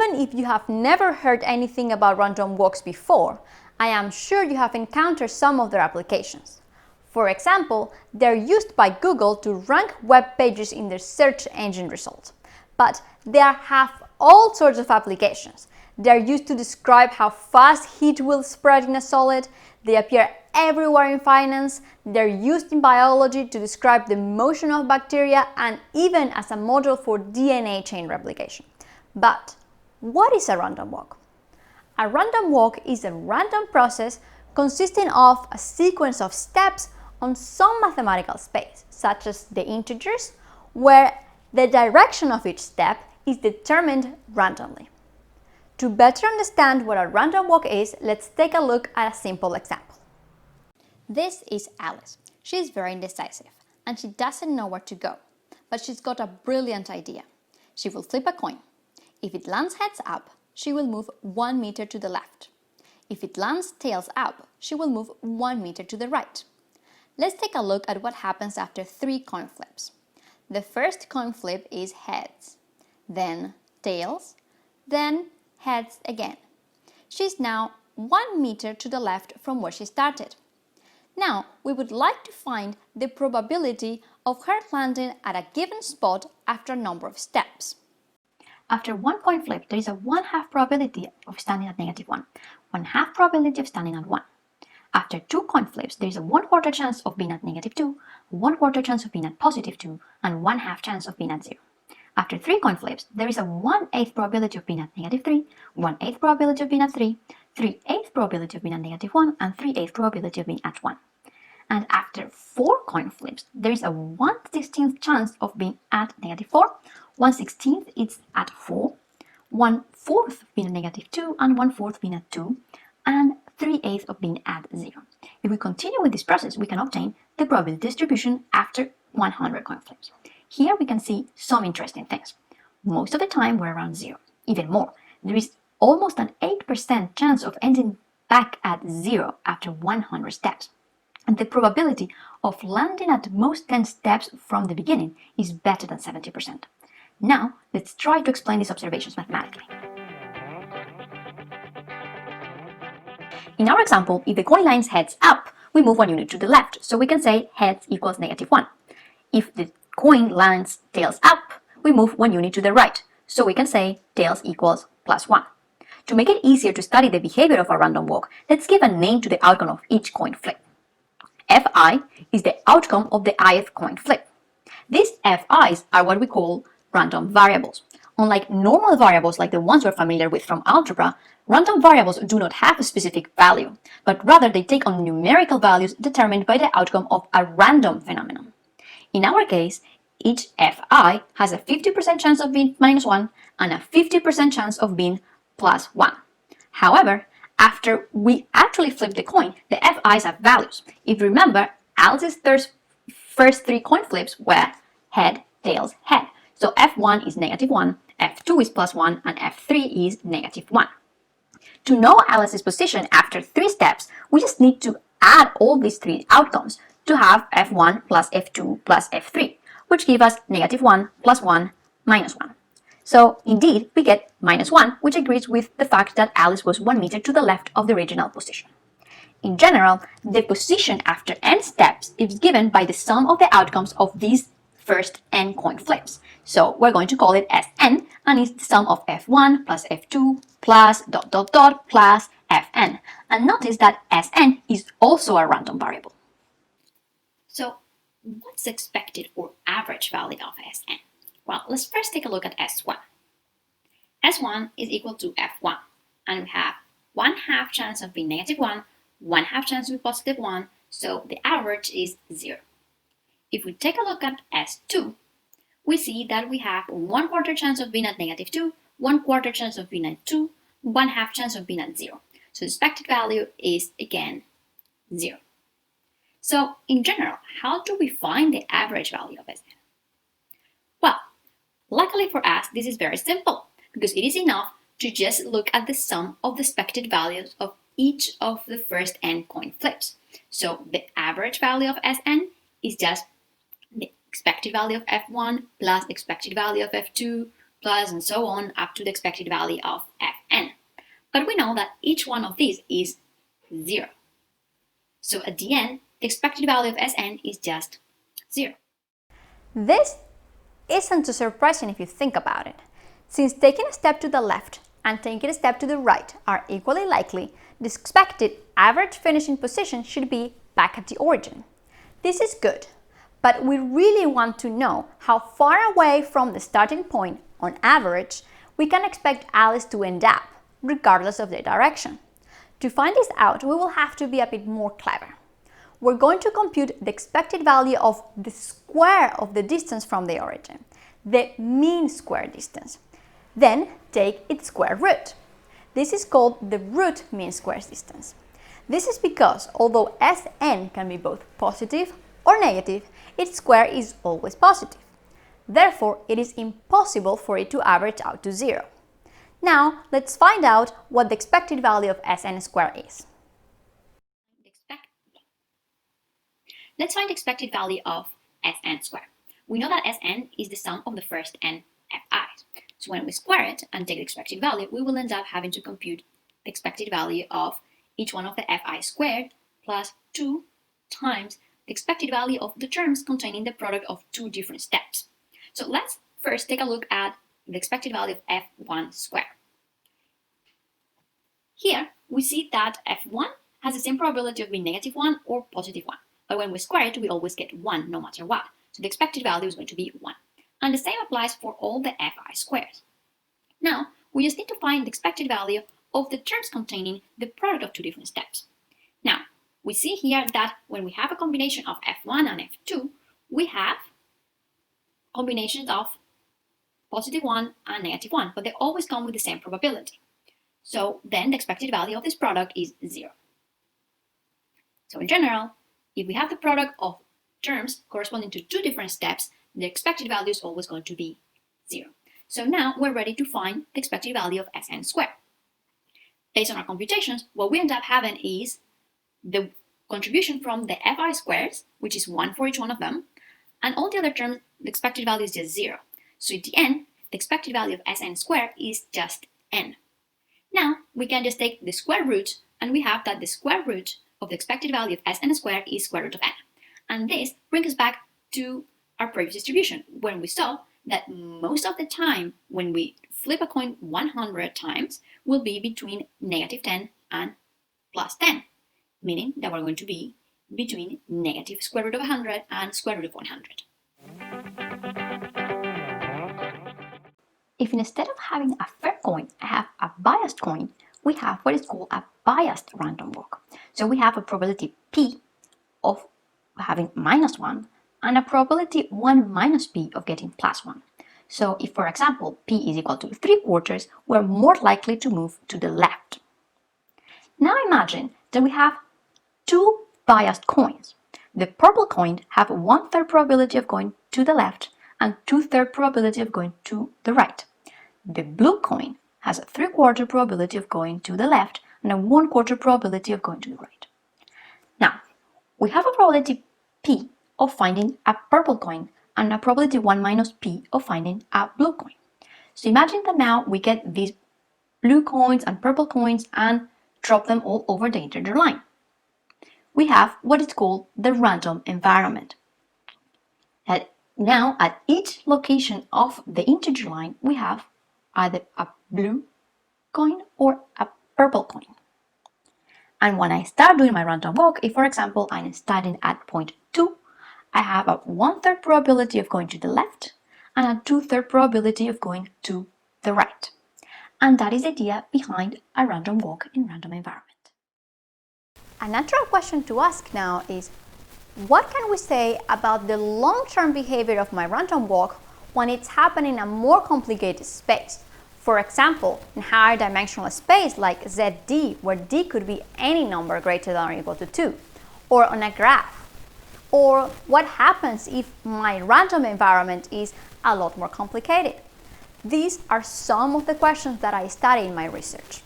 even if you have never heard anything about random walks before, I am sure you have encountered some of their applications. For example, they're used by Google to rank web pages in their search engine results. But they have all sorts of applications. They're used to describe how fast heat will spread in a solid. They appear everywhere in finance. They're used in biology to describe the motion of bacteria and even as a model for DNA chain replication. But what is a random walk? A random walk is a random process consisting of a sequence of steps on some mathematical space, such as the integers, where the direction of each step is determined randomly. To better understand what a random walk is, let's take a look at a simple example. This is Alice. She's very indecisive and she doesn't know where to go, but she's got a brilliant idea. She will flip a coin. If it lands heads up, she will move 1 meter to the left. If it lands tails up, she will move 1 meter to the right. Let's take a look at what happens after 3 coin flips. The first coin flip is heads, then tails, then heads again. She's now 1 meter to the left from where she started. Now, we would like to find the probability of her landing at a given spot after a number of steps. After 1 coin flip, there is a 1/2 probability of standing at -1, 1/2 probability of standing at 1. After 2 coin flips, there is a 1/4 chance of being at -2, 1/4 chance of being at +2, and 1/2 chance of being at 0. After 3 coin flips, there is a 1/8 probability of being at -3, 1/8 probability of being at 3, 3/8 probability of being at -1, and 3/8 probability of being at 1. And after 4 coin flips, there is a 1/16th chance of being at -4, 1/16th is at 4, 1/4 being at -2, and 1/4 being at 2, and 3/8 of being at 0. If we continue with this process, we can obtain the probability distribution after 100 coin flips. Here we can see some interesting things. Most of the time we're around 0. Even more, there is almost an 8% chance of ending back at 0 after 100 steps. And the probability of landing at most 10 steps from the beginning is better than 70%. Now, let's try to explain these observations mathematically. In our example, if the coin lands heads up, we move 1 unit to the left, so we can say heads equals -1. If the coin lands tails up, we move 1 unit to the right, so we can say tails equals +1. To make it easier to study the behavior of a random walk, let's give a name to the outcome of each coin flip. Fi is the outcome of the ith coin flip. These Fi's are what we call random variables. Unlike normal variables like the ones we're familiar with from algebra, random variables do not have a specific value, but rather they take on numerical values determined by the outcome of a random phenomenon. In our case, each Fi has a 50% chance of being -1 and a 50% chance of being +1. However, after we actually flip the coin, the Fi's have values. If you remember, Alice's first 3 coin flips were head, tails, head. So F1 is -1, F2 is +1, and F3 is -1. To know Alice's position after 3 steps, we just need to add all these 3 outcomes to have F1 plus F2 plus F3, which give us -1 + 1 -1. So indeed, we get -1, which agrees with the fact that Alice was 1 meter to the left of the original position. In general, the position after n steps is given by the sum of the outcomes of these first n coin flips. So we're going to call it Sn, and it's the sum of F1 plus F2 plus ... plus Fn. And notice that Sn is also a random variable. So what's the expected or average value of Sn? Well, let's first take a look at S1. S1 is equal to F1, and we have 1/2 chance of being -1, 1/2 chance of being +1, so the average is 0. If we take a look at S2, we see that we have 1/4 chance of being at -2, 1/4 chance of being at 2, 1/2 chance of being at 0. So the expected value is again 0. So in general, how do we find the average value of Sn? Well, luckily for us, this is very simple because it is enough to just look at the sum of the expected values of each of the first n coin flips. So the average value of Sn is just the expected value of F1 plus expected value of F2 plus and so on up to the expected value of fn. But we know that each one of these is 0. So at the end, the expected value of Sn is just 0. This isn't too surprising if you think about it. Since taking a step to the left and taking a step to the right are equally likely, the expected average finishing position should be back at the origin. This is good, but we really want to know how far away from the starting point, on average, we can expect Alice to end up, regardless of the direction. To find this out, we will have to be a bit more clever. We're going to compute the expected value of the square of the distance from the origin, the mean square distance. Then take its square root. This is called the root mean square distance. This is because although Sn can be both positive or negative, its square is always positive. Therefore, it is impossible for it to average out to 0. Now, let's find out what the expected value of Sn square is. Let's find the expected value of Sn square. We know that Sn is the sum of the first n fi's. So when we square it and take the expected value, we will end up having to compute the expected value of each one of the fi squared plus 2 times the expected value of the terms containing the product of two different steps. So let's first take a look at the expected value of f1 squared. Here we see that f1 has the same probability of being -1 or +1. But when we square it, we always get 1 no matter what. So the expected value is going to be 1. And the same applies for all the fi squares. Now, we just need to find the expected value of the terms containing the product of two different steps. Now, we see here that when we have a combination of f1 and f2, we have combinations of +1 and -1, but they always come with the same probability. So then the expected value of this product is 0. So in general, if we have the product of terms corresponding to two different steps, the expected value is always going to be 0. So now we're ready to find the expected value of Sn squared. Based on our computations, what we end up having is the contribution from the fi squares, which is 1 for each one of them, and all the other terms, the expected value is just 0. So at the end, the expected value of Sn squared is just n. Now we can just take the square root, and we have that the square root of the expected value of Sn squared is square root of n. And this brings us back to our previous distribution, when we saw that most of the time when we flip a coin 100 times will be between -10 and +10, meaning that we're going to be between negative square root of 100 and square root of 100. If instead of having a fair coin, I have a biased coin, we have what is called a biased random walk. So we have a probability p of having -1 and a probability 1 minus p of getting +1. So if, for example, p is equal to 3/4, we're more likely to move to the left. Now imagine that we have two biased coins. The purple coin have 1/3 probability of going to the left and 2/3 probability of going to the right. The blue coin has a 3/4 probability of going to the left and a 1/4 probability of going to the right. Now, we have a probability p of finding a purple coin and a probability 1 minus p of finding a blue coin. So imagine that now we get these blue coins and purple coins and drop them all over the integer line. We have what is called the random environment. And now at each location of the integer line, we have either a blue coin or a purple coin. And when I start doing my random walk, if for example I'm starting at point 2, I have a 1/3 probability of going to the left and a 2/3 probability of going to the right. And that is the idea behind a random walk in random environment. A natural question to ask now is, what can we say about the long-term behavior of my random walk when it's happening in a more complicated space? For example, in higher dimensional space like ZD, where D could be any number greater than or equal to 2, or on a graph. Or what happens if my random environment is a lot more complicated? These are some of the questions that I study in my research.